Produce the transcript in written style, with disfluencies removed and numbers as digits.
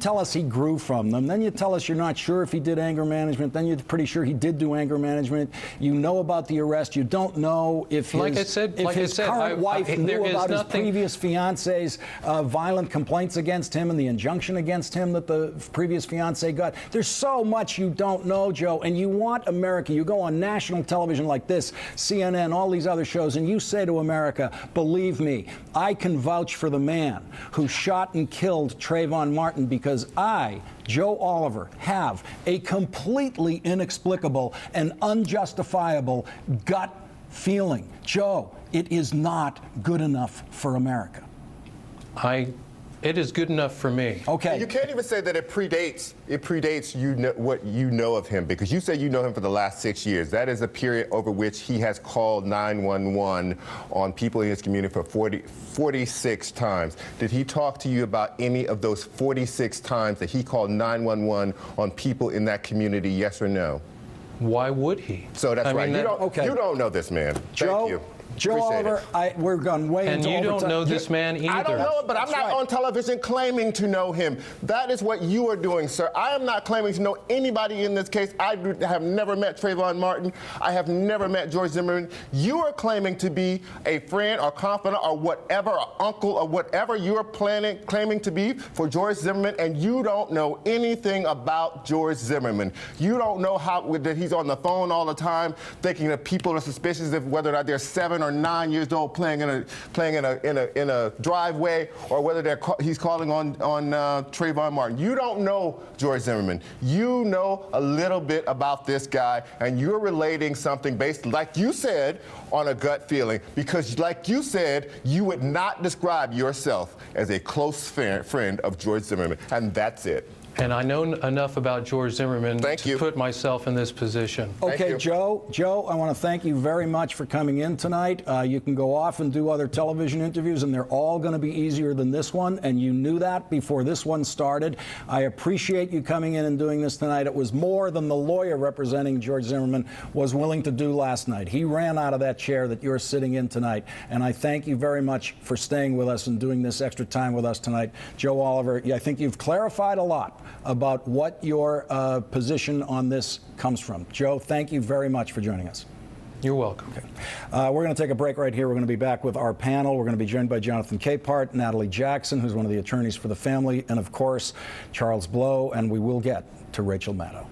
tell us he grew from them. Then you tell us you're not sure if he did anger management. Then you're pretty sure he did do anger management. You know about the arrest. You don't know if his current wife knew about his previous fiance's violent complaints against him and the injunction against him that the previous fiance got. There's so much you don't know, Joe, and you want America. You go on national television like this, CNN, all these other shows, and you say to America, believe me, I can vouch for the man who shot and killed Trayvon Martin because I, Joe Oliver, have a completely inexplicable and unjustifiable gut feeling. Joe, it is not good enough for America. It is good enough for me. Okay. You can't even say that it predates what you know of him, because you say you know him for the last 6 years. That is a period over which he has called 911 on people in his community for 46 times. Did he talk to you about any of those 46 times that he called 911 on people in that community, yes or no? Why would he? So that's right. You don't know this man. Joe, Thank you. Joe Oliver, we're going way into overtime. And you don't know this man either. I don't know it, but I'm not on television claiming to know him. That is what you are doing, sir. I am not claiming to know anybody in this case. I have never met Trayvon Martin. I have never met George Zimmerman. You are claiming to be a friend or confidant or whatever, or uncle or whatever you are claiming to be for George Zimmerman, and you don't know anything about George Zimmerman. You don't know that he's on the phone all the time thinking that people are suspicious of whether or not they're 7 or 9 years old playing in a driveway, or whether he's calling on Trayvon Martin. You don't know George Zimmerman. You know a little bit about this guy, and you're relating something based, like you said, on a gut feeling, because like you said, you would not describe yourself as a close friend of George Zimmerman, and that's it. And I know enough about George Zimmerman to put myself in this position. Okay, Joe, I want to thank you very much for coming in tonight. You can go off and do other television interviews, and they're all going to be easier than this one, and you knew that before this one started. I appreciate you coming in and doing this tonight. It was more than the lawyer representing George Zimmerman was willing to do last night. He ran out of that chair that you're sitting in tonight, and I thank you very much for staying with us and doing this extra time with us tonight. Joe Oliver, I think you've clarified a lot about what your position on this comes from. Joe, thank you very much for joining us. You're welcome. Okay. We're going to take a break right here. We're going to be back with our panel. We're going to be joined by Jonathan Capehart, Natalie Jackson, who's one of the attorneys for the family, and, of course, Charles Blow, and we will get to Rachel Maddow.